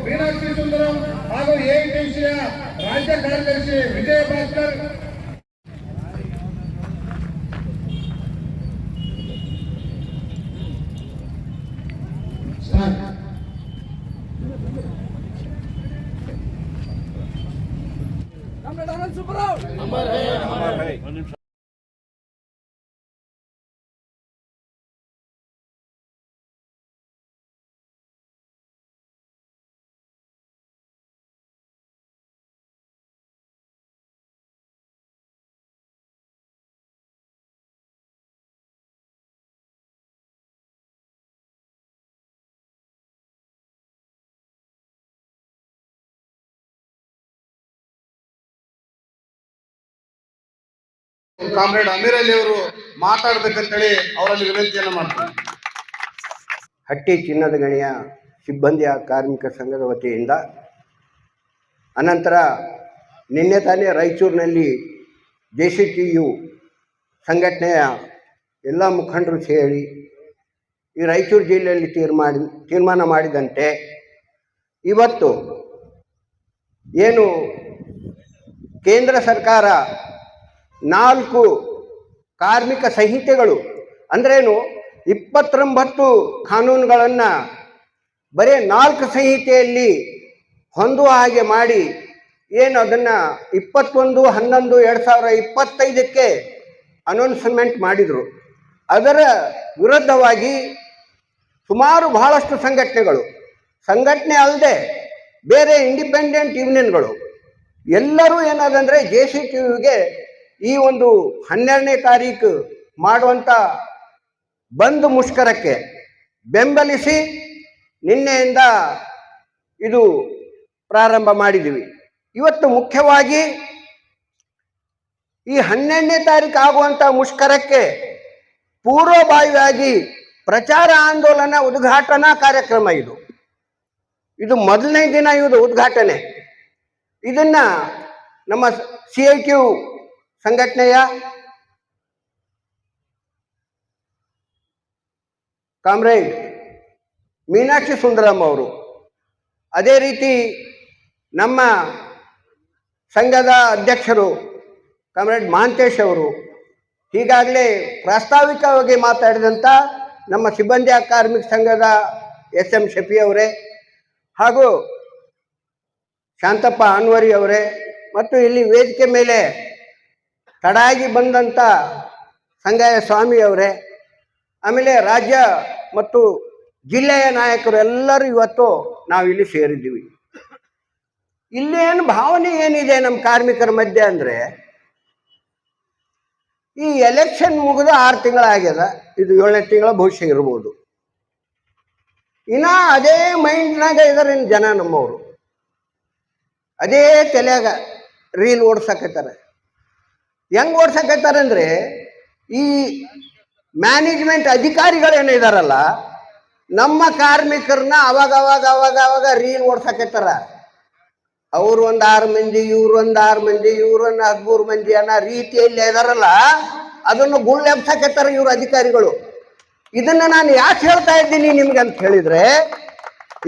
ಮೀನಾಕ್ಷಿ ಸುಂದರಂ ಹಾಗೂ ಎಐಟಿಸಿಯ ರಾಜ್ಯ ಕಾರ್ಯದರ್ಶಿ ವಿಜಯ ಭಾಸ್ಕರ್. ಕಾಮ್ರೇಡ್ ಅಮೀರ್ ಅಲಿ ಅವರು ಮಾತಾಡ್ಬೇಕಂತೇಳಿ ಅವರಲ್ಲಿ ವಿನಂತಿಯನ್ನು ಮಾಡ್ತಾರೆ. ಹಟ್ಟಿ ಚಿನ್ನದ ಗಣಿಯ ಸಿಬ್ಬಂದಿಯ ಕಾರ್ಮಿಕ ಸಂಘದ ವತಿಯಿಂದ ಅನಂತರ ನಿನ್ನೆ ತಾನೇ ರಾಯಚೂರಿನಲ್ಲಿ JCTU ಸಂಘಟನೆಯ ಎಲ್ಲ ಮುಖಂಡರು ಸೇರಿ ಈ ರಾಯಚೂರು ಜಿಲ್ಲೆಯಲ್ಲಿ ತೀರ್ಮಾನ ಮಾಡಿದಂತೆ ಇವತ್ತು ಏನು ಕೇಂದ್ರ ಸರ್ಕಾರ 4 ಕಾರ್ಮಿಕ ಸಂಹಿತೆಗಳು ಅಂದ್ರೇನು 29 ಕಾನೂನುಗಳನ್ನು ಬರೀ 4 ಸಂಹಿತೆಯಲ್ಲಿ ಹೊಂದುವ ಹಾಗೆ ಮಾಡಿ ಏನು ಅದನ್ನು 21/11/2025ಕ್ಕೆ ಅನೌನ್ಸ್ಮೆಂಟ್ ಮಾಡಿದರು. ಅದರ ವಿರುದ್ಧವಾಗಿ ಸುಮಾರು ಬಹಳಷ್ಟು ಸಂಘಟನೆ ಅಲ್ಲದೆ ಬೇರೆ ಇಂಡಿಪೆಂಡೆಂಟ್ ಯೂನಿಯನ್ಗಳು ಎಲ್ಲರೂ ಏನಾದಂದರೆ JCTUಗೆ ಈ ಒಂದು 12ನೇ ತಾರೀಕು ಮಾಡುವಂಥ ಬಂದ್ ಮುಷ್ಕರಕ್ಕೆ ಬೆಂಬಲಿಸಿ ನಿನ್ನೆಯಿಂದ ಇದು ಪ್ರಾರಂಭ ಮಾಡಿದ್ದೀವಿ. ಇವತ್ತು ಮುಖ್ಯವಾಗಿ ಈ 12ನೇ ತಾರೀಕು ಆಗುವಂಥ ಮುಷ್ಕರಕ್ಕೆ ಪೂರ್ವಭಾವಿಯಾಗಿ ಪ್ರಚಾರ ಆಂದೋಲನ ಉದ್ಘಾಟನಾ ಕಾರ್ಯಕ್ರಮ ಇದು ಮೊದಲನೇ ದಿನ ಇದು ಉದ್ಘಾಟನೆ. ಇದನ್ನ ನಮ್ಮ CITU ಸಂಘಟನೆಯ ಕಾಮ್ರೇಡ್ ಮೀನಾಕ್ಷಿ ಸುಂದರಂ ಅವರು, ಅದೇ ರೀತಿ ನಮ್ಮ ಸಂಘದ ಅಧ್ಯಕ್ಷರು ಕಾಮ್ರೇಡ್ ಮಹಾಂತೇಶ್ ಅವರು, ಈಗಾಗಲೇ ಪ್ರಾಸ್ತಾವಿಕವಾಗಿ ಮಾತಾಡಿದಂಥ ನಮ್ಮ ಸಿಬ್ಬಂದಿಯ ಕಾರ್ಮಿಕ ಸಂಘದ SM ಶಫಿ ಅವರೇ ಹಾಗೂ ಶಾಂತಪ್ಪ ಅನ್ವರಿ ಅವರೇ ಮತ್ತು ಇಲ್ಲಿ ವೇದಿಕೆ ಮೇಲೆ ತಡಾಗಿ ಬಂದಂಥ ಸಂಗಯ್ಯ ಸ್ವಾಮಿ ಅವರೇ, ಆಮೇಲೆ ರಾಜ್ಯ ಮತ್ತು ಜಿಲ್ಲೆಯ ನಾಯಕರು ಎಲ್ಲರೂ ಇವತ್ತು ನಾವಿಲ್ಲಿ ಸೇರಿದ್ದೀವಿ. ಇಲ್ಲಿ ಭಾವನೆ ಏನಿದೆ ನಮ್ಮ ಕಾರ್ಮಿಕರ ಮಧ್ಯೆ ಅಂದರೆ, ಈ ಎಲೆಕ್ಷನ್ ಮುಗಿದು 6 ತಿಂಗಳಾಗ್ಯದ, ಇದು 7ನೇ ತಿಂಗಳ ಭವಿಷ್ಯ ಇರ್ಬೋದು. ಇನ್ನ ಅದೇ ಮೈಂಡ್ನಾಗ ಇದಾರೆ ಜನ ನಮ್ಮವರು, ಅದೇ ತಲೆಯಾಗ ರೀಲ್ ಓಡ್ಸಕತ್ತಾರೆ. ಹೆಂಗೆ ಓಡ್ಸಕತ್ತಾರೆ ಅಂದರೆ, ಈ ಮ್ಯಾನೇಜ್ಮೆಂಟ್ ಅಧಿಕಾರಿಗಳೇನಿದಾರಲ್ಲ ನಮ್ಮ ಕಾರ್ಮಿಕರನ್ನ ಅವಾಗ ರೀಲ್ ಓಡ್ಸಕತ್ತಾರ. ಅವರು ಒಂದು 6 ಮಂದಿ, ಇವ್ರು ಒಂದು 6 ಮಂದಿ, ಇವ್ರನ್ನ 13 ಮಂದಿ ಅನ್ನೋ ರೀತಿಯಲ್ಲಿ ಇದಾರಲ್ಲ, ಅದನ್ನು ಗುಳ್ಳೆಬ್ಸಕತ್ತಾರ ಇವ್ರ ಅಧಿಕಾರಿಗಳು. ಇದನ್ನ ನಾನು ಯಾಕೆ ಹೇಳ್ತಾ ಇದ್ದೀನಿ ನಿಮ್ಗೆ ಅಂತ ಹೇಳಿದ್ರೆ,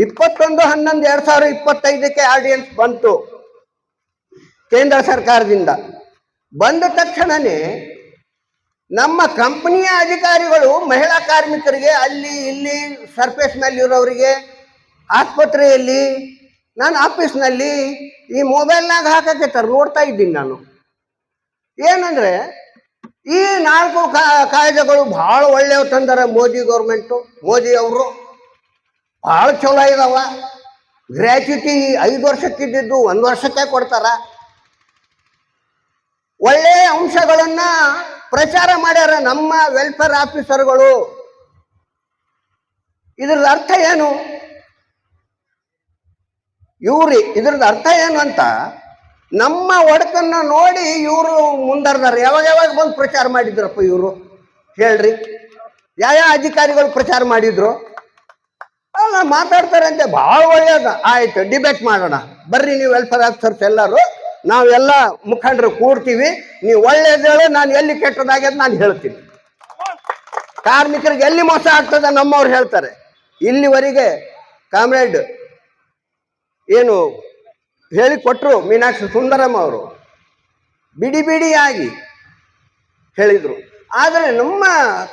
21/11/2025ಕ್ಕೆ ಆರ್ಡಿನೆನ್ಸ್ ಬಂತು ಕೇಂದ್ರ ಸರ್ಕಾರದಿಂದ. ಬಂದ ತಕ್ಷಣನೇ ನಮ್ಮ ಕಂಪನಿಯ ಅಧಿಕಾರಿಗಳು ಮಹಿಳಾ ಕಾರ್ಮಿಕರಿಗೆ ಅಲ್ಲಿ ಇಲ್ಲಿ ಸರ್ಫೇಸ್ ಮೇಲೆ ಇರೋರಿಗೆ, ಆಸ್ಪತ್ರೆಯಲ್ಲಿ, ನಾನು ಆಫೀಸ್ನಲ್ಲಿ ಈ ಮೊಬೈಲ್ನಾಗ ಹಾಕಕತ್ತಾರೆ, ನೋಡ್ತಾ ಇದ್ದೀನಿ ನಾನು. ಏನಂದರೆ ಈ 4 ಕಾಯ್ದೆಗಳು ಭಾಳ ಒಳ್ಳೆಯವು ತಂದಾರ ಮೋದಿ ಗೌರ್ಮೆಂಟು, ಮೋದಿ ಅವರು ಭಾಳ ಚಲೋ ಇದಾವ. ಗ್ರ್ಯಾಚ್ಯುಟಿ 5 ವರ್ಷಕ್ಕಿದ್ದು 1 ವರ್ಷಕ್ಕೆ ಕೊಡ್ತಾರ. ಒಳ್ಳೆಯ ಅಂಶಗಳನ್ನು ಪ್ರಚಾರ ಮಾಡ್ಯಾರ ನಮ್ಮ ವೆಲ್ಫೇರ್ ಆಫೀಸರ್ಗಳು. ಇದ್ರದ್ದು ಅರ್ಥ ಏನು? ಇದ್ರದ್ದು ಅರ್ಥ ಏನು ಅಂತ ನಮ್ಮ ಒಡಕನ್ನು ನೋಡಿ ಇವರು ಮುಂದರ್ದಾರೆ. ಯಾವಾಗ ಬಂದು ಪ್ರಚಾರ ಮಾಡಿದ್ರಪ್ಪ ಇವರು ಹೇಳ್ರಿ? ಯಾವ ಅಧಿಕಾರಿಗಳು ಪ್ರಚಾರ ಮಾಡಿದ್ರು? ಅಲ್ಲ ಮಾತಾಡ್ತಾರೆ ಅಂತೆ, ಭಾಳ ಒಳ್ಳೆಯದ. ಆಯ್ತು, ಡಿಬೇಟ್ ಮಾಡೋಣ ಬರ್ರಿ, ನೀವು ವೆಲ್ಫೇರ್ ಆಫೀಸರ್ಸ್ ಎಲ್ಲರೂ, ನಾವೆಲ್ಲ ಮುಖಂಡರು ಕೂಡ್ತೀವಿ, ನೀವು ಒಳ್ಳೇದು ಹೇಳಿ, ನಾನು ಎಲ್ಲಿ ಕೆಟ್ಟದಾಗ್ಯದ ನಾನು ಹೇಳ್ತೀನಿ. ಕಾರ್ಮಿಕರಿಗೆ ಎಲ್ಲಿ ಮೋಸ ಆಗ್ತದೆ ನಮ್ಮವ್ರು ಹೇಳ್ತಾರೆ. ಇಲ್ಲಿವರೆಗೆ ಕಾಮ್ರೇಡ್ ಏನು ಹೇಳಿಕೊಟ್ರು ಮೀನಾಕ್ಷಿ ಸುಂದರಮ್ಮ ಅವರು ಬಿಡಿ ಬಿಡಿಯಾಗಿ ಹೇಳಿದರು. ಆದರೆ ನಮ್ಮ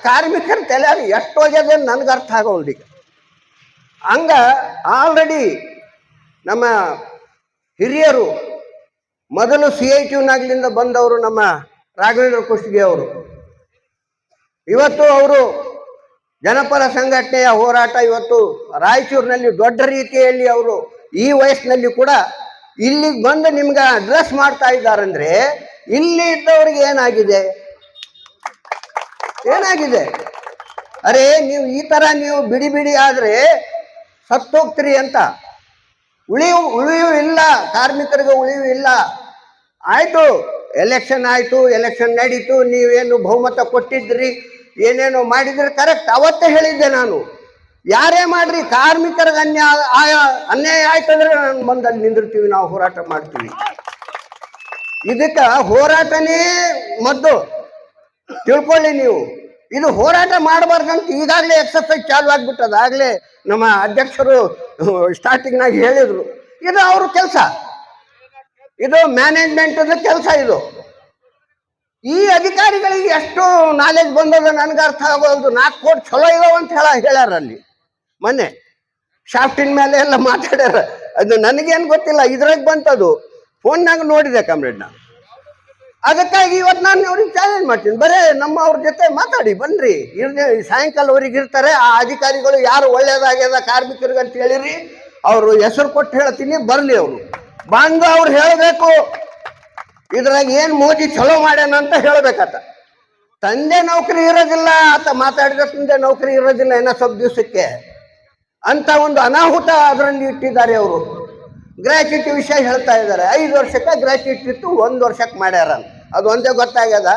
ಕಾರ್ಮಿಕರ ತಲೆಯಾಗಿ ಎಷ್ಟು ಹೋಗ್ಯದೆ ನನಗೆ ಅರ್ಥ ಆಗೋಲ್ದೀಗ. ಹಂಗ ಆಲ್ರೆಡಿ ನಮ್ಮ ಹಿರಿಯರು ಮೊದಲು CITU ನಾಗ್ಲಿಂದ ಬಂದವರು ನಮ್ಮ ರಾಘವೇಂದ್ರ ಕುಷ್ಟಗಿ ಅವರು, ಇವತ್ತು ಅವರು ಜನಪರ ಸಂಘಟನೆಯ ಹೋರಾಟ ಇವತ್ತು ರಾಯಚೂರಿನಲ್ಲಿ ದೊಡ್ಡ ರೀತಿಯಲ್ಲಿ ಅವರು ಈ ವಯಸ್ಸಿನಲ್ಲಿ ಕೂಡ ಇಲ್ಲಿಗೆ ಬಂದು ನಿಮ್ಗೆ ಅಡ್ರೆಸ್ ಮಾಡ್ತಾ ಇದ್ದಾರಂದ್ರೆ ಇಲ್ಲಿ ಇದ್ದವ್ರಿಗೆ ಏನಾಗಿದೆ? ಅರೆ ನೀವು ಈ ತರ ನೀವು ಬಿಡಿ ಬಿಡಿ ಆದ್ರೆ ಸತ್ತೋಗ್ತೀರಿ ಅಂತ. ಉಳಿವು ಇಲ್ಲ, ಕಾರ್ಮಿಕರಿಗೆ ಉಳಿವು ಇಲ್ಲ. ಆಯ್ತು, ಎಲೆಕ್ಷನ್ ಆಯ್ತು, ಎಲೆಕ್ಷನ್ ನಡೀತು, ನೀವೇನು ಬಹುಮತ ಕೊಟ್ಟಿದ್ರಿ, ಏನೇನೋ ಮಾಡಿದ್ರಿ, ಕರೆಕ್ಟ್. ಅವತ್ತೇ ಹೇಳಿದ್ದೆ ನಾನು, ಯಾರೇ ಮಾಡ್ರಿ ಕಾರ್ಮಿಕರಿಗೆ ಅನ್ಯಾಯ ಆಯ್ತಂದ್ರೆ ನಾನು ಬಂದಲ್ಲಿ ನಿಂದಿರ್ತೀವಿ, ನಾವು ಹೋರಾಟ ಮಾಡ್ತೀವಿ. ಇದಕ್ಕೆ ಹೋರಾಟನೇ ಮದ್ದು, ತಿಳ್ಕೊಳ್ಳಿ ನೀವು. ಇದು ಹೋರಾಟ ಮಾಡಬಾರ್ದಂತ ಈಗಾಗಲೇ ಎಕ್ಸರ್ಸೈಸ್ ಚಾಲು ಆಗ್ಬಿಟ್ಟದ. ಆಗಲೇ ನಮ್ಮ ಅಧ್ಯಕ್ಷರು ಸ್ಟಾರ್ಟಿಂಗ್ನಾಗ ಹೇಳಿದ್ರು, ಇದು ಅವ್ರ ಕೆಲಸ, ಇದು ಮ್ಯಾನೇಜ್ಮೆಂಟದ ಕೆಲಸ. ಇದು ಈ ಅಧಿಕಾರಿಗಳಿಗೆ ಎಷ್ಟು ನಾಲೆಜ್ ಬಂದದ ನನಗೆ ಅರ್ಥ ಆಗೋದು. 4 ಕೋಟಿ ಚಲೋ ಇದಾವ ಅಂತ ಹೇಳ್ಯಾರ ಅಲ್ಲಿ ಮೊನ್ನೆ ಶಾಫ್ಟಿನ ಮೇಲೆ ಎಲ್ಲ ಮಾತಾಡ್ಯಾರ. ಅದು ನನಗೇನು ಗೊತ್ತಿಲ್ಲ, ಇದ್ರಾಗ ಬಂತದು, ಫೋನ್ನಾಗ ನೋಡಿದೆ ಕಾಮ್ರೇಡ್ ನಾನು. ಅದಕ್ಕಾಗಿ ಇವತ್ತು ನಾನು ಅವ್ರಿಗೆ ಚಾಲೆಂಜ್ ಮಾಡ್ತೀನಿ, ಬರೇ ಅವ್ರ ಜೊತೆ ಮಾತಾಡಿ ಬನ್ರಿ. ಸಾಯಂಕಾಲವರೆಗೆ ಇರ್ತಾರೆ ಆ ಅಧಿಕಾರಿಗಳು, ಯಾರು ಒಳ್ಳೇದಾಗ್ಯದ ಕಾರ್ಮಿಕರಿಗೆ ಅಂತ ಹೇಳಿರಿ, ಅವರು ಹೆಸರು ಕೊಟ್ಟು ಹೇಳ್ತೀನಿ, ಬರಲಿ. ಅವರು ಬಂದು ಅವ್ರು ಹೇಳಬೇಕು ಇದ್ರಾಗ ಏನು ಮೋದಿ ಚಲೋ ಮಾಡ್ಯಾನ ಅಂತ ಹೇಳ್ಬೇಕತ್ತ. ತಂದೆ ನೌಕರಿ ಇರೋದಿಲ್ಲ ಆತ ಮಾತಾಡಿದ, ತಂದೆ ನೌಕರಿ ಇರೋದಿಲ್ಲ ಏನೋ ಸ್ವಲ್ಪ ದಿವಸಕ್ಕೆ ಅಂತ ಒಂದು ಅನಾಹುತ ಅದರಲ್ಲಿ ಇಟ್ಟಿದ್ದಾರೆ ಅವರು. ಗ್ರ್ಯಾಚ್ಯುಟಿ ವಿಷಯ ಹೇಳ್ತಾ ಇದ್ದಾರೆ. 5 ವರ್ಷಕ್ಕೆ ಗ್ರ್ಯಾಚ್ಯುಟಿ ಇತ್ತು, 1 ವರ್ಷಕ್ಕೆ ಮಾಡ್ಯಾರ. ಅದು ಒಂದೇ ಗೊತ್ತಾಗ್ಯದ.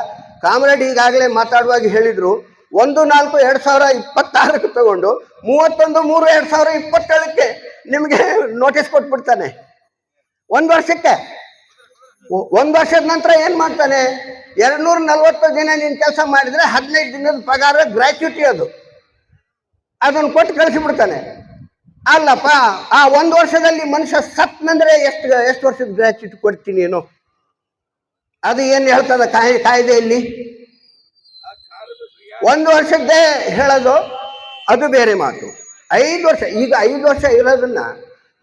ಕಾಮ್ರೇಡ್ ಈಗಾಗಲೇ ಮಾತಾಡುವಾಗ ಹೇಳಿದ್ರು, 1/4/2026 ತಗೊಂಡು 31/3/2027 ನಿಮಗೆ ನೋಟಿಸ್ ಕೊಟ್ಬಿಡ್ತಾನೆ. 1 ವರ್ಷಕ್ಕೆ. 1 ವರ್ಷದ ನಂತರ ಏನು ಮಾಡ್ತಾನೆ, 240 ದಿನ ನೀನು ಕೆಲಸ ಮಾಡಿದರೆ 15 ದಿನದ ಪಗಾರ ಗ್ರ್ಯಾಚ್ಯುಟಿ, ಅದನ್ನು ಕೊಟ್ಟು ಕಳಿಸಿಬಿಡ್ತಾನೆ. ಅಲ್ಲಪ್ಪ, ಆ 1 ವರ್ಷದಲ್ಲಿ ಮನುಷ್ಯ ಸತ್ನಂದ್ರೆ ಎಷ್ಟು ವರ್ಷದ ಗ್ರ್ಯಾಚ್ಯುಟಿ ಕೊಡ್ತೀನಿ ಏನೋ, ಅದು ಏನು ಹೇಳ್ತದ ಕಾಯ್ದೆಯಲ್ಲಿ? 1 ವರ್ಷದ್ದೇ ಹೇಳೋದು ಅದು ಬೇರೆ ಮಾತು. 5 ವರ್ಷ, ಈಗ 5 ವರ್ಷ ಇರೋದನ್ನ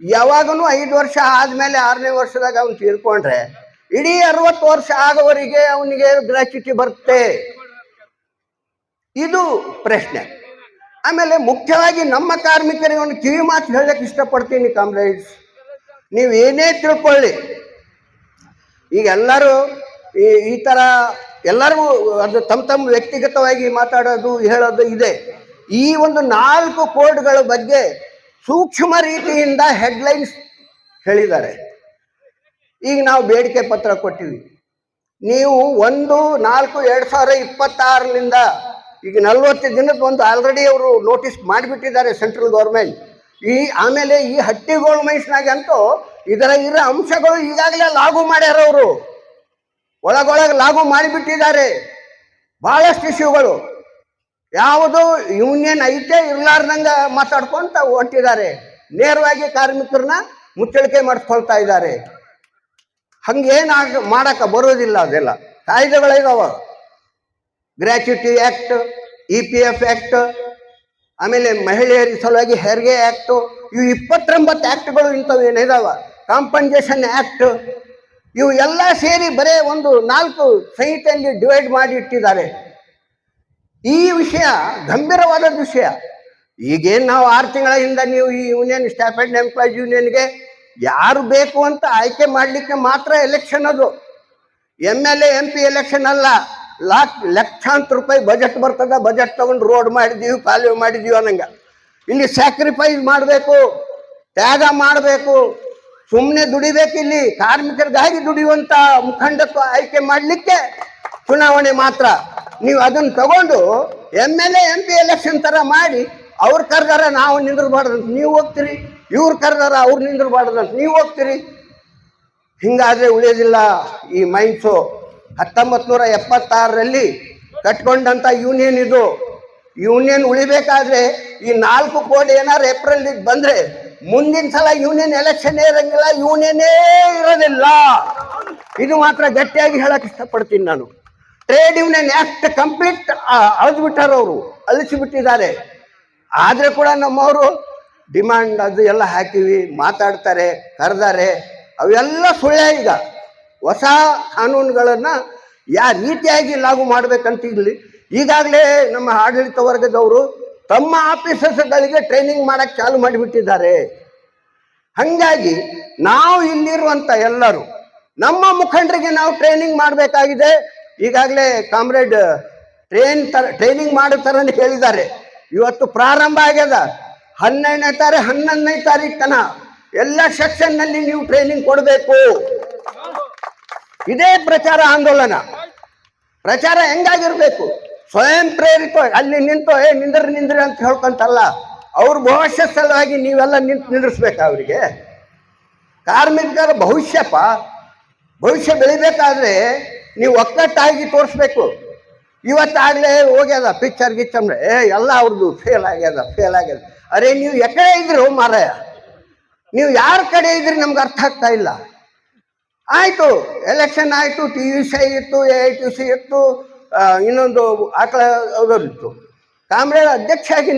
ಯಾವಾಗೂ 5 ವರ್ಷ ಆದ್ಮೇಲೆ 6ನೇ ವರ್ಷದಾಗ ಅವನು ತೀರ್ಕೊಂಡ್ರೆ ಇಡೀ 60 ವರ್ಷ ಆಗೋವರೆಗೆ ಅವನಿಗೆ ಗ್ರ್ಯಾಚ್ಯುಟಿ ಬರುತ್ತೆ. ಇದು ಪ್ರಶ್ನೆ. ಆಮೇಲೆ ಮುಖ್ಯವಾಗಿ ನಮ್ಮ ಕಾರ್ಮಿಕರಿಗೆ ಒಂದು ಕಿವಿ ಮಾತು ಹೇಳಕ್ಕೆ ಇಷ್ಟಪಡ್ತೀನಿ ಕಾಮ್ರೇಡ್ಸ್, ನೀವು ಏನೇ ತಿಳ್ಕೊಳ್ಳಿ, ಈಗ ಎಲ್ಲರೂ ಈ ಥರ ಎಲ್ಲರೂ ಅದು ತಮ್ಮ ವ್ಯಕ್ತಿಗತವಾಗಿ ಮಾತಾಡೋದು ಹೇಳೋದು ಇದೆ. ಈ ಒಂದು 4 ಕೋಡ್ಗಳ ಬಗ್ಗೆ ಸೂಕ್ಷ್ಮ ರೀತಿಯಿಂದ ಹೆಡ್ಲೈನ್ಸ್ ಹೇಳಿದ್ದಾರೆ. ಈಗ ನಾವು ಬೇಡಿಕೆ ಪತ್ರ ಕೊಟ್ಟಿವಿ, ನೀವು 1/4/2026 ಈಗ 40 ದಿನದ ಒಂದು ಆಲ್ರೆಡಿ ಅವರು ನೋಟಿಸ್ ಮಾಡಿಬಿಟ್ಟಿದ್ದಾರೆ ಸೆಂಟ್ರಲ್ ಗೌರ್ಮೆಂಟ್. ಆಮೇಲೆ ಈ ಹಟ್ಟಿಗೋಳು ಮೈಸ್ನಾಗಂತೂ ಇದರ ಅಂಶಗಳು ಈಗಾಗಲೇ ಲಾಗು ಮಾಡ್ಯಾರ. ಅವರು ಒಳಗೊಳಗೆ ಲಾಗು ಮಾಡಿಬಿಟ್ಟಿದ್ದಾರೆ ಬಹಳಷ್ಟು ಇಶ್ಯೂಗಳು. ಯಾವುದು ಯೂನಿಯನ್ ಐತೆ ಇರ್ಲಾರ್ದಂಗ ಮಾತಾಡ್ಕೊಂತ ಹೊಟ್ಟಿದ್ದಾರೆ. ನೇರವಾಗಿ ಕಾರ್ಮಿಕರನ್ನ ಮುಚ್ಚಳಿಕೆ ಮಾಡಿಸ್ಕೊಳ್ತಾ ಇದ್ದಾರೆ. ಹಂಗೇನು ಮಾಡಕ್ಕೆ ಬರೋದಿಲ್ಲ. ಅದೆಲ್ಲ ಕಾಯ್ದೆಗಳಿದಾವ, ಗ್ರ್ಯಾಚ್ಯುಟಿ ಆ್ಯಕ್ಟ್, EPF ಆ್ಯಕ್ಟ್, ಆಮೇಲೆ ಮಹಿಳೆಯರ ಸಲುವಾಗಿ ಹೆರಿಗೆ ಆ್ಯಕ್ಟು, ಇವು 29 ಆ್ಯಕ್ಟ್ಗಳು ಇಂಥವು ಏನಿದಾವ, ಕಾಂಪನ್ಸೇಷನ್ ಆ್ಯಕ್ಟ್, ಇವು ಎಲ್ಲ ಸೇರಿ ಬರೇ ಒಂದು 4 ಸಂಹಿತೆಯಲ್ಲಿ ಡಿವೈಡ್ ಮಾಡಿ ಇಟ್ಟಿದ್ದಾರೆ. ಈ ವಿಷಯ ಗಂಭೀರವಾದ ವಿಷಯ. ಈಗೇನು ನಾವು 6 ತಿಂಗಳ ಹಿಂದೆ ನೀವು ಈ ಯೂನಿಯನ್, ಸ್ಟಾಫ್ ಆ್ಯಂಡ್ ಎಂಪ್ಲಾಯೀಸ್ ಯೂನಿಯನ್ಗೆ ಯಾರು ಬೇಕು ಅಂತ ಆಯ್ಕೆ ಮಾಡಲಿಕ್ಕೆ ಮಾತ್ರ ಎಲೆಕ್ಷನ್. ಅದು MLA MP ಎಲೆಕ್ಷನ್ ಅಲ್ಲ. ಲಕ್ಷಾಂತರ ರೂಪಾಯಿ ಬಜೆಟ್ ಬರ್ತದ, ಬಜೆಟ್ ತಗೊಂಡು ರೋಡ್ ಮಾಡಿದೀವಿ, ಕಾಲುವೆ ಮಾಡಿದೀವಿ ಅನ್ನಂಗ. ಇಲ್ಲಿ ಸ್ಯಾಕ್ರಿಫೈಸ್ ಮಾಡಬೇಕು, ತ್ಯಾಗ ಮಾಡಬೇಕು, ಸುಮ್ಮನೆ ದುಡಿಬೇಕು. ಇಲ್ಲಿ ಕಾರ್ಮಿಕರಿಗಾಗಿ ದುಡಿಯುವಂತ ಮುಖಂಡತ್ವ ಆಯ್ಕೆ ಮಾಡಲಿಕ್ಕೆ ಚುನಾವಣೆ ಮಾತ್ರ. ನೀವು ಅದನ್ನು ತಗೊಂಡು MLA MP ಎಲೆಕ್ಷನ್ ತರ ಮಾಡಿ, ಅವ್ರು ಕರೆದಾರ ನಾವು ನಿಂದಿರ್ಬಾರ್ದಂತ ನೀವು ಹೋಗ್ತೀರಿ, ಇವ್ರು ಕರೆದಾರ ಅವ್ರು ನಿಂದಿರ್ಬಾರ್ದಂತ ನೀವು ಹೋಗ್ತೀರಿ. ಹಿಂಗಾದ್ರೆ ಉಳಿಯೋದಿಲ್ಲ ಈ ಮೈನ್ಸು. 1976 ಕಟ್ಕೊಂಡಂತ ಯೂನಿಯನ್ ಇದು. ಯೂನಿಯನ್ ಉಳಿಬೇಕಾದ್ರೆ ಈ 4 ಕೋಡ್ ಏನಾರು ಏಪ್ರಿಲ್ ಬಂದ್ರೆ ಮುಂದಿನ ಸಲ ಯೂನಿಯನ್ ಎಲೆಕ್ಷನ್ ಇರಂಗಿಲ್ಲ, ಯೂನಿಯನ್ನೇ ಇರೋದಿಲ್ಲ. ಇದು ಮಾತ್ರ ಗಟ್ಟಿಯಾಗಿ ಹೇಳಕ್ ಇಷ್ಟಪಡ್ತೀನಿ ನಾನು. ಟ್ರೇಡ್ ಯೂನಿಯನ್ ಆಕ್ಟ್ ಕಂಪ್ಲೀಟ್ ಅಳಿದ್ಬಿಟ್ಟಾರೆ, ಅವರು ಅಳಿಸಿಬಿಟ್ಟಿದ್ದಾರೆ. ಆದ್ರೆ ಕೂಡ ನಮ್ಮವರು ಡಿಮಾಂಡ್ ಅದು ಎಲ್ಲ ಹಾಕಿವಿ, ಮಾತಾಡ್ತಾರೆ, ಕರೆದಾರೆ, ಅವೆಲ್ಲ ಸುಳ್ಳೆ. ಈಗ ಹೊಸ ಕಾನೂನುಗಳನ್ನ ಯಾವ ರೀತಿಯಾಗಿ ಲಾಗು ಮಾಡ್ಬೇಕಂತ ಈಗಾಗಲೇ ನಮ್ಮ ಆಡಳಿತ ವರ್ಗದವರು ತಮ್ಮ ಆಫೀಸರ್ಸ್ಗಳಿಗೆ ಟ್ರೈನಿಂಗ್ ಮಾಡಕ್ ಚಾಲು ಮಾಡಿಬಿಟ್ಟಿದ್ದಾರೆ. ಹಂಗಾಗಿ ನಾವು ಇಲ್ಲಿರುವಂತ ಎಲ್ಲರೂ ನಮ್ಮ ಮುಖಂಡರಿಗೆ ನಾವು ಟ್ರೈನಿಂಗ್ ಮಾಡಬೇಕಾಗಿದೆ. ಈಗಾಗಲೇ ಕಾಮ್ರೇಡ್ ಟ್ರೈನಿಂಗ್ ಮಾಡೋ ಥರನೇ ಹೇಳಿದ್ದಾರೆ. ಇವತ್ತು ಪ್ರಾರಂಭ ಆಗ್ಯದ. 11ನೇ ತಾರೀಕು ತನ ಎಲ್ಲ ಸೆಕ್ಷನ್ ನಲ್ಲಿ ನೀವು ಟ್ರೈನಿಂಗ್ ಕೊಡಬೇಕು. ಇದೇ ಪ್ರಚಾರ ಆಂದೋಲನ. ಪ್ರಚಾರ ಹೆಂಗಾಗಿರ್ಬೇಕು? ಸ್ವಯಂ ಪ್ರೇರಿತ. ಅಲ್ಲಿ ನಿಂತು ನಿಂದ್ರಿ ಅಂತ ಹೇಳ್ಕೊಂತಲ್ಲ, ಅವ್ರ ಭವಿಷ್ಯ ಸಲುವಾಗಿ ನೀವೆಲ್ಲ ನಿಂದ್ರಿಸ್ಬೇಕು. ಅವರಿಗೆ ಕಾರ್ಮಿಕರ ಭವಿಷ್ಯ ಬೆಳಿಬೇಕಾದ್ರೆ ನೀವು ಒಕ್ಕಟ್ಟಾಗಿ ತೋರಿಸ್ಬೇಕು. ಇವತ್ತಾಗಲೇ ಹೋಗ್ಯದ ಪಿಕ್ಚರ್ ಗಿಚ್ಚಂದ್ರೆ ಎಲ್ಲ ಅವ್ರದ್ದು ಫೇಲ್ ಆಗ್ಯದ. ಅರೆ ನೀವು ಎಕಡೆ ಇದ್ರು ಮಾರಾಯ, ನೀವು ಯಾರ ಕಡೆ ಇದ್ರಿ ನಮ್ಗೆ ಅರ್ಥ ಆಗ್ತಾ ಇಲ್ಲ. ಆಯ್ತು, ಎಲೆಕ್ಷನ್ ಆಯ್ತು, TUC ಇತ್ತು, AITC ಇತ್ತು, ಇನ್ನೊಂದು ಆಕಳದವ್ರು ಇತ್ತು. ಕಾಮ್ರೇಡ್ ಅಧ್ಯಕ್ಷರಾಗಿ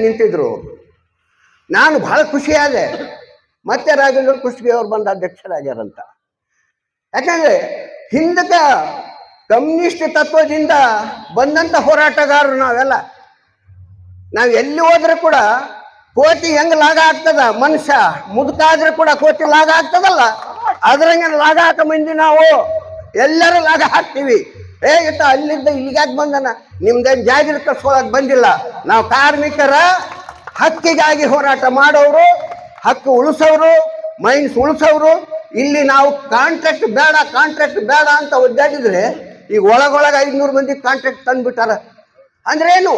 ನಿಂತಿದ್ರು. ನಾನು ಬಹಳ ಖುಷಿಯಾದೆ. ಮತ್ತೆ ರಾಘವೇಂದ್ರ ಕುಷ್ಟಗಿ ಅವ್ರು ಬಂದು ಅಧ್ಯಕ್ಷರಾಗ್ಯಾರಂತ. ಯಾಕಂದ್ರೆ ಹಿಂದಕ ಕಮ್ಯುನಿಸ್ಟ್ ತತ್ವದಿಂದ ಬಂದಂತ ಹೋರಾಟಗಾರರು ನಾವೆಲ್ಲ. ನಾವು ಎಲ್ಲಿ ಹೋದ್ರೆ ಕೂಡ ಕೋತಿ ಹೆಂಗ್ ಲಾಗ ಆಗ್ತದ, ಮನುಷ್ಯ ಮುದುಕಾದ್ರೆ ಕೂಡ ಕೋತಿ ಲಾಗ ಆಗ್ತದಲ್ಲ, ಅದ್ರಂಗೆ ಲಾಗ ಹಾಕ ಮಂದಿ ನಾವು ಎಲ್ಲರೂ ಲಾಗ ಹಾಕ್ತೀವಿ. ಇತ್ತ ಅಲ್ಲಿದ್ದ ಇಲ್ಲಿಗಾಕ್ ಬಂದನ, ನಿಮ್ದೇನು ಜಾಗೃತಿ ಕಳ್ಸ್ಕೊಳಕ್ ಬಂದಿಲ್ಲ. ನಾವು ಕಾರ್ಮಿಕರ ಹಕ್ಕಿಗಾಗಿ ಹೋರಾಟ ಮಾಡೋರು, ಹಕ್ಕು ಉಳಿಸೋರು, ಮೈನ್ಸ್ ಉಳಿಸೋರು. ಇಲ್ಲಿ ನಾವು ಕಾಂಟ್ರಾಕ್ಟ್ ಬೇಡ ಅಂತ ಒದ್ದಾಡಿದ್ರೆ ಈಗ ಒಳಗೊಳಗೆ 500 ಮಂದಿ ಕಾಂಟ್ರಾಕ್ಟ್ ತಂದ್ಬಿಟ್ಟಾರ. ಅಂದ್ರೇನು?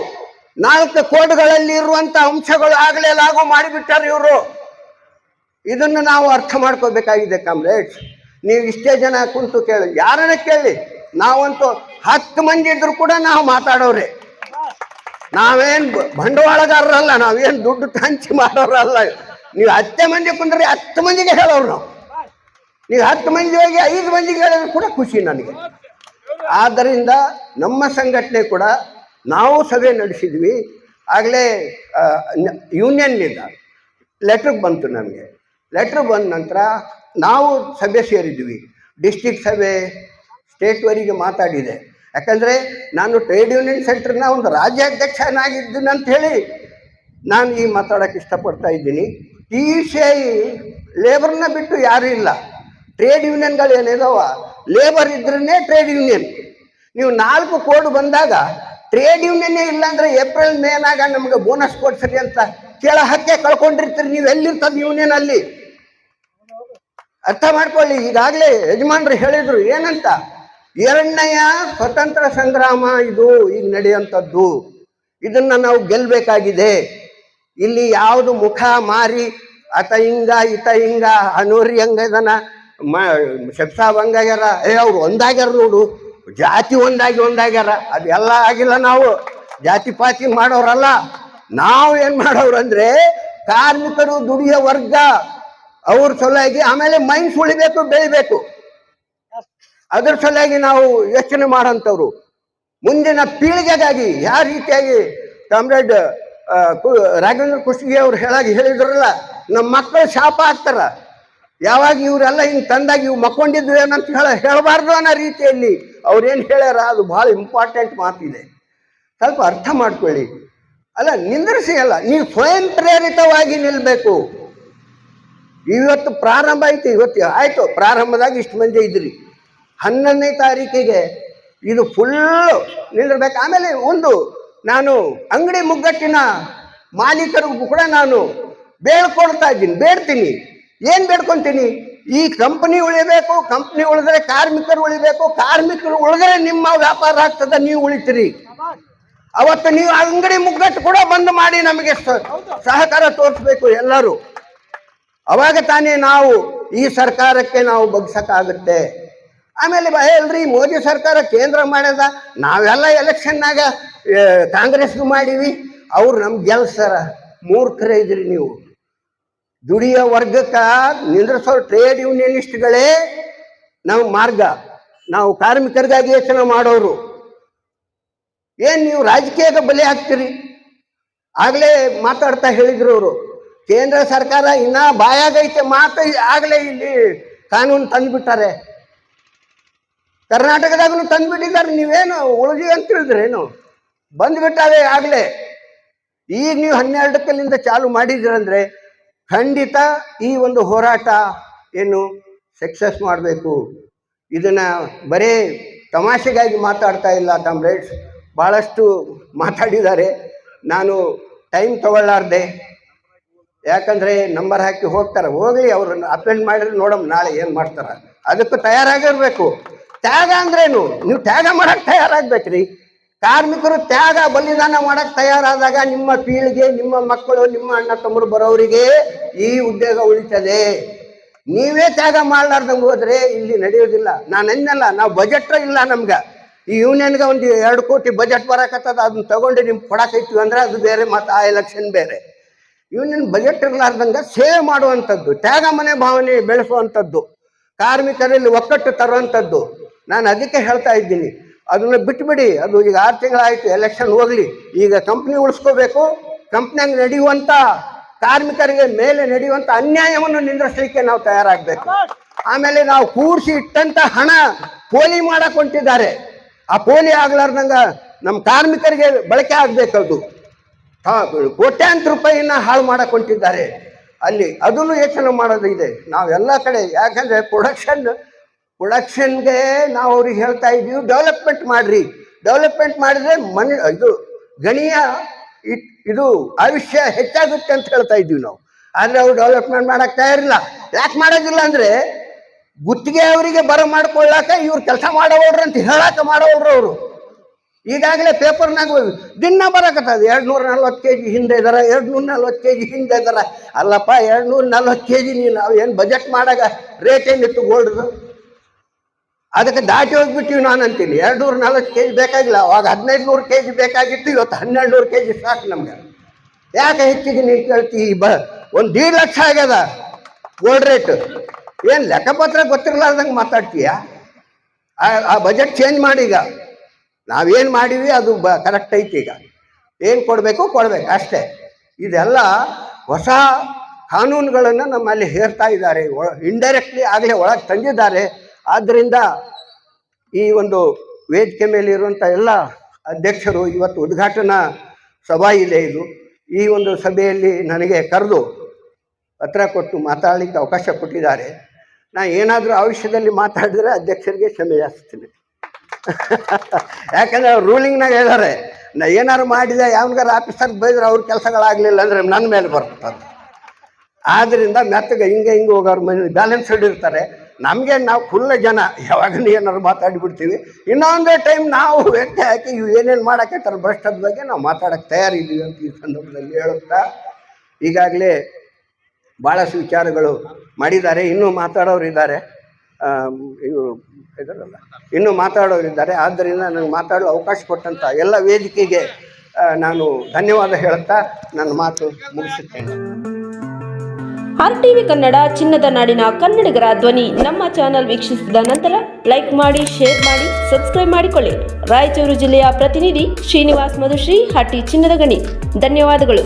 4 ಕೋಡ್ಗಳಲ್ಲಿ ಇರುವಂತ ಅಂಶಗಳು ಆಗಲೇ ಲಾಗು ಮಾಡಿಬಿಟ್ಟಾರೆ ಇವರು. ಇದನ್ನು ನಾವು ಅರ್ಥ ಮಾಡ್ಕೋಬೇಕಾಗಿದೆ ಕಾಮ್ರೇಡ್ಸ್. ನೀವು ಇಷ್ಟೇ ಜನ ಕುಂತು ಕೇಳಿ, ಯಾರನ್ನ ಕೇಳಿ, ನಾವಂತೂ 10 ಮಂದಿ ಇದ್ರು ಕೂಡ ನಾವು ಮಾತಾಡೋರೆ. ನಾವೇನ್ ಬಂಡವಾಳಗಾರರಲ್ಲ, ನಾವೇನ್ ದುಡ್ಡು ಹಂಚಿ ಮಾಡೋರಲ್ಲ. ನೀವು 10 ಮಂದಿ ಕುಂದ್ರೆ 10 ಮಂದಿಗೆ ಹೇಳೋರು ನಾವು. ನೀವು 10 ಮಂದಿ ಹೋಗಿ 5 ಮಂದಿಗೆ ಹೇಳಿದ್ರು ಕೂಡ ಖುಷಿ ನನಗೆ. ಆದ್ದರಿಂದ ನಮ್ಮ ಸಂಘಟನೆ ಕೂಡ ನಾವು ಸಭೆ ನಡೆಸಿದ್ವಿ. ಆಗಲೇ ಯೂನಿಯನ್ನಿಂದ ಲೆಟ್ರ್ ಬಂತು ನಮಗೆ. ಲೆಟ್ರ್ ಬಂದ ನಂತರ ನಾವು ಸಭೆ ಸೇರಿದ್ವಿ. ಡಿಸ್ಟಿಕ್ ಸಭೆ, ಸ್ಟೇಟ್ವರೆಗೆ ಮಾತಾಡಿದೆ. ಯಾಕಂದರೆ ನಾನು ಟ್ರೇಡ್ ಯೂನಿಯನ್ ಸೆಂಟರ್ನ ಒಂದು ರಾಜ್ಯಾಧ್ಯಕ್ಷನಾಗಿದ್ದೀನಿ ಅಂತ ಹೇಳಿ ನಾನು ಈ ಮಾತಾಡೋಕ್ಕೆ ಇಷ್ಟಪಡ್ತಾ ಇದ್ದೀನಿ. TUC ಲೇಬರ್ನ ಬಿಟ್ಟು ಯಾರೂ ಇಲ್ಲ. ಟ್ರೇಡ್ ಯೂನಿಯನ್ಗಳು ಏನಿದಾವ, ಲೇಬರ್ ಇದ್ರೇ ಟ್ರೇಡ್ ಯೂನಿಯನ್. ನೀವು 4 ಕೋಡ್ ಬಂದಾಗ ಟ್ರೇಡ್ ಯೂನಿಯನ್ನೇ ಇಲ್ಲ ಅಂದ್ರೆ ಏಪ್ರಿಲ್ ಮೇನಾಗ ನಮ್ಗೆ ಬೋನಸ್ ಕೊಡ್ಸರಿ ಅಂತ ಕೇಳೋ ಹಕ್ಕೆ ಕಳ್ಕೊಂಡಿರ್ತೀರಿ. ನೀವು ಎಲ್ಲಿರ್ತದ ಯೂನಿಯನ್ ಅಲ್ಲಿ? ಅರ್ಥ ಮಾಡ್ಕೊಳ್ಳಿ. ಈಗಾಗಲೇ ಯಜಮಾನ್ರು ಹೇಳಿದ್ರು ಏನಂತ, 2ನೇ ಸ್ವತಂತ್ರ ಸಂಗ್ರಾಮ ಇದು ಈಗ ನಡೆಯುವಂಥದ್ದು. ಇದನ್ನ ನಾವು ಗೆಲ್ಲಬೇಕಾಗಿದೆ. ಇಲ್ಲಿ ಯಾವುದು ಮುಖ ಮಾರಿ ಆತ ಹಿಂಗ ಈತ ಹಿಂಗ, ಅನೂರಿ ಹಂಗದನ, ಶಬ್ಸಾಬ್ ಹಂಗಾಗ್ಯಾರ, ಅವ್ರು ಒಂದಾಗ್ಯಾರ ನೋಡು, ಜಾತಿ ಒಂದಾಗ್ಯಾರ. ಅದೆಲ್ಲ ಆಗಿಲ್ಲ. ನಾವು ಜಾತಿ ಪಾತಿ ಮಾಡೋರಲ್ಲ. ನಾವು ಏನ್ ಮಾಡೋರು ಅಂದ್ರೆ ಕಾರ್ಮಿಕರು, ದುಡಿಯೋ ವರ್ಗ, ಅವ್ರ ಸಲುವಾಗಿ. ಆಮೇಲೆ ಮೈನ್ಸ್ ಉಳಿಬೇಕು, ಬೆಳಿಬೇಕು. ಅದ್ರ ಸಲುವಾಗಿ ನಾವು ಯೋಚನೆ ಮಾಡೋಂಥವ್ರು. ಮುಂದಿನ ಪೀಳಿಗೆಗಾಗಿ ಯಾವ ರೀತಿಯಾಗಿ ಕಾಮ್ರೇಡ್ ರಾಘವೇಂದ್ರ ಕುಷ್ಟಗಿ ಅವ್ರು ಹೇಳಿದ್ರಲ್ಲ, ನಮ್ಮ ಮಕ್ಕಳು ಶಾಪ ಆಗ್ತಾರ. ಯಾವಾಗ ಇವರೆಲ್ಲ ಹಿಂಗೆ ತಂದಾಗಿ ಇವು ಮಕ್ಕೊಂಡಿದ್ವು ಏನಂತ ಹೇಳಬಾರ್ದು ಅನ್ನೋ ರೀತಿಯಲ್ಲಿ ಅವ್ರೇನು ಹೇಳ್ಯಾರ, ಅದು ಭಾಳ ಇಂಪಾರ್ಟೆಂಟ್ ಮಾತಿದೆ. ಸ್ವಲ್ಪ ಅರ್ಥ ಮಾಡ್ಕೊಳ್ಳಿ. ಅಲ್ಲ, ನಿಂದ್ರಿಸಿ ಅಲ್ಲ, ನೀವು ಸ್ವಯಂ ಪ್ರೇರಿತವಾಗಿ ನಿಲ್ಲಬೇಕು. ಇವತ್ತು ಪ್ರಾರಂಭ ಐತಿ. ಇವತ್ತು ಆಯಿತು, ಪ್ರಾರಂಭದಾಗ ಇಷ್ಟು ಮಂದಿ ಇದ್ರಿ. 11ನೇ ತಾರೀಕಿಗೆ ಇದು ಫುಲ್ಲು ನಿಂದಿರ್ಬೇಕು. ಆಮೇಲೆ ನಾನು ಅಂಗಡಿ ಮುಗ್ಗಟ್ಟಿನ ಮಾಲೀಕರಿಗೂ ಕೂಡ ನಾನು ಬೇಡ್ತೀನಿ. ಏನು ಬೇಡ್ಕೊತೀನಿ? ಈ ಕಂಪನಿ ಉಳಿಬೇಕು. ಕಂಪನಿ ಉಳಿದ್ರೆ ಕಾರ್ಮಿಕರು ಉಳಿಬೇಕು. ಕಾರ್ಮಿಕರು ಉಳಿದ್ರೆ ನಿಮ್ಮ ವ್ಯಾಪಾರ ಆಗ್ತದ, ನೀವು ಉಳಿತೀರಿ. ಅವತ್ತು ನೀವು ಅಂಗಡಿ ಮುಗ್ಗಟ್ಟು ಕೂಡ ಬಂದ್ ಮಾಡಿ ನಮಗೆ ಸಹಕಾರ ತೋರಿಸ್ಬೇಕು ಎಲ್ಲರೂ. ಅವಾಗ ತಾನೇ ನಾವು ಈ ಸರ್ಕಾರಕ್ಕೆ ನಾವು ಬಗ್ಸಕ್ಕಾಗುತ್ತೆ. ಆಮೇಲೆ ಎಲ್ರಿ ಮೋದಿ ಸರ್ಕಾರ ಕೇಂದ್ರ ಮಾಡ್ಯದ, ನಾವೆಲ್ಲ ಎಲೆಕ್ಷನ್ನಾಗ ಕಾಂಗ್ರೆಸ್ಗೂ ಮಾಡೀವಿ, ಅವ್ರು ನಮ್ಗೆ ಗೆಲ್ಸ್ತಾರ. ಮೂರ್ಖರೇ ಇದ್ರಿ ನೀವು. ದುಡಿಯೋ ವರ್ಗಕ್ಕೆ ನಿಂದ್ರಿಸೋ ಟ್ರೇಡ್ ಯೂನಿಯನಿಸ್ಟ್ಗಳೇ ನಾವು ಮಾರ್ಗ, ನಾವು ಕಾರ್ಮಿಕರಿಗಾಗಿ ಯೋಚನೆ ಮಾಡೋರು. ಏನ್ ನೀವು ರಾಜಕೀಯಕ್ಕೆ ಬಲಿ ಹಾಕ್ತೀರಿ? ಆಗ್ಲೇ ಮಾತಾಡ್ತಾ ಹೇಳಿದ್ರು ಅವರು, ಕೇಂದ್ರ ಸರ್ಕಾರ ಇನ್ನ ಬಾಯಾಗೈತೆ ಮಾತು, ಆಗ್ಲೇ ಇಲ್ಲಿ ಕಾನೂನು ತಂದ್ಬಿಟ್ಟಾರೆ, ಕರ್ನಾಟಕದಾಗೂ ತಂದ್ಬಿಟ್ಟಿದ್ದಾರೆ. ನೀವೇನು ಉಳಿದಿ ಅಂತ ತಿಳಿದ್ರೇನು? ಬಂದ್ಬಿಟ್ಟಾವೆ ಆಗ್ಲೇ. ಈಗ ನೀವು 12 ಚಾಲು ಮಾಡಿದ್ರಂದ್ರೆ ಖಂಡಿತ ಈ ಒಂದು ಹೋರಾಟ ಏನು ಸಕ್ಸಸ್ ಮಾಡಬೇಕು. ಇದನ್ನ ಬರೇ ತಮಾಷೆಗಾಗಿ ಮಾತಾಡ್ತಾ ಇಲ್ಲ ಕಾಮ್ರೇಡ್ಸ್, ಭಾಳಷ್ಟು ಮಾತಾಡಿದ್ದಾರೆ. ನಾನು ಟೈಮ್ ತಗೊಳ್ಳಾರ್ದೆ, ಯಾಕಂದರೆ ನಂಬರ್ ಹಾಕಿ ಹೋಗ್ತಾರೆ, ಹೋಗಲಿ, ಅವ್ರನ್ನ ಅಟೆಂಡ್ ಮಾಡಿದ್ರೆ ನೋಡಮ್ ನಾಳೆ ಏನು ಮಾಡ್ತಾರೆ. ಅದಕ್ಕೂ ತಯಾರಾಗಿರ್ಬೇಕು. ತ್ಯಾಗ ಅಂದ್ರೇನು? ನೀವು ತ್ಯಾಗ ಮಾಡಕ್ಕೆ ತಯಾರಾಗ್ಬೇಕ್ರಿ. ಕಾರ್ಮಿಕರು ತ್ಯಾಗ ಬಲಿದಾನ ಮಾಡಕ್ಕೆ ತಯಾರಾದಾಗ ನಿಮ್ಮ ಪೀಳಿಗೆ, ನಿಮ್ಮ ಮಕ್ಕಳು, ನಿಮ್ಮ ಅಣ್ಣ ತಮ್ಮರು ಬರೋರಿಗೆ ಈ ಉದ್ಯೋಗ ಉಳಿತದೆ. ನೀವೇ ತ್ಯಾಗ ಮಾಡ್ಲಾರ್ದಂಗೆ ಹೋದ್ರೆ ಇಲ್ಲಿ ನಡೆಯೋದಿಲ್ಲ. ನಾನು ಅನ್ನಲ್ಲ, ನಾವು ಬಜೆಟ್ ಇಲ್ಲ ನಮ್ಗೆ. ಈ ಯೂನಿಯನ್ಗೆ ಒಂದು 2 ಕೋಟಿ ಬಜೆಟ್ ಬರಕತ್ತದ, ಅದನ್ನ ತಗೊಂಡು ನಿಮ್ಗೆ ಕೊಡಕೈತೀವಿ ಅಂದ್ರೆ ಅದು ಬೇರೆ, ಮತ್ತು ಆ ಎಲೆಕ್ಷನ್ ಬೇರೆ. ಯೂನಿಯನ್ ಬಜೆಟ್ ಇರಲಾರ್ದಂಗೆ ಸೇವ್ ಮಾಡುವಂಥದ್ದು, ತ್ಯಾಗ ಮನೆ ಭಾವನೆ ಬೆಳೆಸುವಂಥದ್ದು, ಕಾರ್ಮಿಕರಲ್ಲಿ ಒಕ್ಕಟ್ಟು ತರುವಂಥದ್ದು. ನಾನು ಅದಕ್ಕೆ ಹೇಳ್ತಾ ಇದ್ದೀನಿ, ಅದನ್ನ ಬಿಟ್ಬಿಡಿ. ಅದು ಈಗ 6 ತಿಂಗಳಾಯ್ತು, ಎಲೆಕ್ಷನ್ ಹೋಗ್ಲಿ. ಈಗ ಕಂಪ್ನಿ ಉಳಿಸ್ಕೋಬೇಕು. ಕಂಪ್ನಿಯಾಗ ನಡೆಯುವಂಥ ಕಾರ್ಮಿಕರಿಗೆ ಮೇಲೆ ನಡೆಯುವಂಥ ಅನ್ಯಾಯವನ್ನು ನಿಂದ್ರಿಸಲಿಕ್ಕೆ ನಾವು ತಯಾರಾಗಬೇಕು. ಆಮೇಲೆ ನಾವು ಕೂಡಿಸಿ ಇಟ್ಟಂತ ಹಣ ಪೋಲಿ ಮಾಡಕ್ ಹೊಂಟಿದ್ದಾರೆ. ಆ ಪೋಲಿ ಆಗ್ಲಾರ್ದಂಗ ನಮ್ಮ ಕಾರ್ಮಿಕರಿಗೆ ಬಳಕೆ ಆಗ್ಬೇಕದು. ಕೋಟ್ಯಾಂತರ ರೂಪಾಯಿನ ಹಾಳು ಮಾಡಕ್ ಹೊಂಟಿದ್ದಾರೆ ಅಲ್ಲಿ. ಅದನ್ನು ಯೋಚನೆ ಮಾಡೋದು ಇದೆ ನಾವೆಲ್ಲ ಕಡೆ. ಯಾಕಂದ್ರೆ ಪ್ರೊಡಕ್ಷನ್ಗೆ ನಾವು ಅವ್ರಿಗೆ ಹೇಳ್ತಾ ಇದ್ದೀವಿ, ಡೆವಲಪ್ಮೆಂಟ್ ಮಾಡ್ರಿ. ಡೆವಲಪ್ಮೆಂಟ್ ಮಾಡಿದ್ರೆ ಇದು ಗಣಿಯ ಇದು ಆಯುಷ್ಯ ಹೆಚ್ಚಾಗುತ್ತೆ ಅಂತ ಹೇಳ್ತಾ ಇದ್ದೀವಿ ನಾವು. ಆದರೆ ಅವ್ರು ಡೆವಲಪ್ಮೆಂಟ್ ಮಾಡಕ್ಕೆ ತಯಾರಿಲ್ಲ. ಯಾಕೆ ಮಾಡೋದಿಲ್ಲ ಅಂದರೆ ಗುತ್ತಿಗೆ ಅವರಿಗೆ ಮಾಡ್ಕೊಳ್ಳಾಕ ಇವ್ರು ಕೆಲಸ ಮಾಡೋಳ್ರು ಅಂತ ಹೇಳಾಕ ಮಾಡೋಳ್ರು ಅವರು. ಈಗಾಗಲೇ ಪೇಪರ್ನಾಗ ದಿನ ಬರಕತ್ತದ 240 kg ಹಿಂದೆ ಇದಾರ, 240 kg ಹಿಂದೆ ಇದಾರ. ಅಲ್ಲಪ್ಪ, 240 kg ನಾವು ಏನು ಬಜೆಟ್ ಮಾಡಾಗ ರೇಟ್ ಏನಿತ್ತು ಗೋಲ್ಡ್ದು? ಅದಕ್ಕೆ ದಾಟಿ ಹೋಗ್ಬಿಟ್ಟಿವಿ. ನಾನು ಅಂತೀನಿ 240 kg ಬೇಕಾಗಿಲ್ಲ. ಅವಾಗ 1500 kg ಬೇಕಾಗಿತ್ತು, ಇವತ್ತು 1200 kg ಸಾಕು ನಮ್ಗೆ. ಯಾಕೆ ಹೆಚ್ಚಿಗೆ ನೀನು ಕೇಳ್ತೀವಿ? ಒಂದು 1.5 ಲಕ್ಷ ಆಗ್ಯದ ಗೋಲ್ಡ್ ರೇಟ್. ಏನು ಲೆಕ್ಕಪತ್ರ ಗೊತ್ತಿರಲಾರ್ದಂಗೆ ಮಾತಾಡ್ತೀಯ? ಆ ಬಜೆಟ್ ಚೇಂಜ್ ಮಾಡಿ. ಈಗ ನಾವೇನು ಮಾಡೀವಿ ಅದು ಕರೆಕ್ಟ್ ಐತಿ. ಈಗ ಏನು ಕೊಡಬೇಕು ಅಷ್ಟೇ. ಇದೆಲ್ಲ ಹೊಸ ಕಾನೂನುಗಳನ್ನು ನಮ್ಮಲ್ಲಿ ಹೇರ್ತಾ ಇದ್ದಾರೆ, ಇಂಡೈರೆಕ್ಟ್ಲಿ ಆಗಲೇ ಒಳಗೆ ತಂದಿದ್ದಾರೆ. ಆದ್ದರಿಂದ ಈ ಒಂದು ವೇದಿಕೆ ಮೇಲೆ ಇರುವಂಥ ಎಲ್ಲ ಅಧ್ಯಕ್ಷರು ಇವತ್ತು ಉದ್ಘಾಟನಾ ಸಭಾ ಇದೆ ಇದು. ಈ ಒಂದು ಸಭೆಯಲ್ಲಿ ನನಗೆ ಕರೆದು ಪತ್ರ ಕೊಟ್ಟು ಮಾತಾಡಲಿಕ್ಕೆ ಅವಕಾಶ ಕೊಟ್ಟಿದ್ದಾರೆ. ನಾನು ಏನಾದರೂ ಆ ವಿಷಯದಲ್ಲಿ ಮಾತಾಡಿದ್ರೆ ಅಧ್ಯಕ್ಷರಿಗೆ ಕ್ಷಮೆ ಯಾಚಿಸ್ತೀನಿ. ಯಾಕಂದರೆ ಅವ್ರು ರೂಲಿಂಗ್ನಾಗ ಹೇಳಿದ್ದಾರೆ, ನಾ ಏನಾದ್ರು ಮಾಡಿದೆ ಯಾವನ್ಗಾರ ಆಫೀಸರ್ಗೆ ಬೈದ್ರೆ ಅವ್ರ ಕೆಲಸಗಳಾಗಲಿಲ್ಲ ಅಂದರೆ ನನ್ನ ಮೇಲೆ ಬರ್ತದೆ. ಆದ್ದರಿಂದ ಮೆತ್ತಗೆ ಹಿಂಗೆ ಹೋಗೋರು ಮನೆ ಬ್ಯಾಲೆನ್ಸ್ ಹಿಡಿರ್ತಾರೆ. ನಮಗೆ ನಾವು ಫುಲ್ ಜನ ಯಾವಾಗ ಏನಾದ್ರು ಮಾತಾಡಿಬಿಡ್ತೀವಿ. ಇನ್ನೊಂದೇ ಟೈಮ್ ನಾವು ವ್ಯಕ್ತಿ ಹಾಕಿ ಇವು ಏನೇನು ಮಾಡೋಕ್ಕೆ ತರ ಭ್ರಷ್ಟದ ಬಗ್ಗೆ ನಾವು ಮಾತಾಡೋಕ್ಕೆ ತಯಾರಿದ್ದೀವಿ ಅಂತ ಈ ಸಂದರ್ಭದಲ್ಲಿ ಹೇಳುತ್ತಾ, ಈಗಾಗಲೇ ಭಾಳಷ್ಟು ವಿಚಾರಗಳು ಮಾಡಿದ್ದಾರೆ. ಇನ್ನೂ ಮಾತಾಡೋರು ಇದ್ದಾರೆ, ಇದರಲ್ಲ ಇನ್ನೂ ಮಾತಾಡೋರಿದ್ದಾರೆ. ಆದ್ದರಿಂದ ನನಗೆ ಮಾತಾಡಲು ಅವಕಾಶ ಕೊಟ್ಟಂಥ ಎಲ್ಲ ವೇದಿಕೆಗೆ ನಾನು ಧನ್ಯವಾದ ಹೇಳುತ್ತಾ ನನ್ನ ಮಾತು ಮುಗಿಸುತ್ತೇನೆ. RTV ಕನ್ನಡ, ಚಿನ್ನದ ನಾಡಿನ ಕನ್ನಡಿಗರ ಧ್ವನಿ. ನಮ್ಮ ಚಾನೆಲ್ ವೀಕ್ಷಿಸಿದ ನಂತರ ಲೈಕ್ ಮಾಡಿ, ಶೇರ್ ಮಾಡಿ, ಸಬ್ಸ್ಕ್ರೈಬ್ ಮಾಡಿಕೊಳ್ಳಿ. ರಾಯಚೂರು ಜಿಲ್ಲೆಯ ಪ್ರತಿನಿಧಿ ಶ್ರೀನಿವಾಸ್ ಮಧುಶ್ರೀ, ಹಟ್ಟಿ ಚಿನ್ನದ ಗಣಿ. ಧನ್ಯವಾದಗಳು.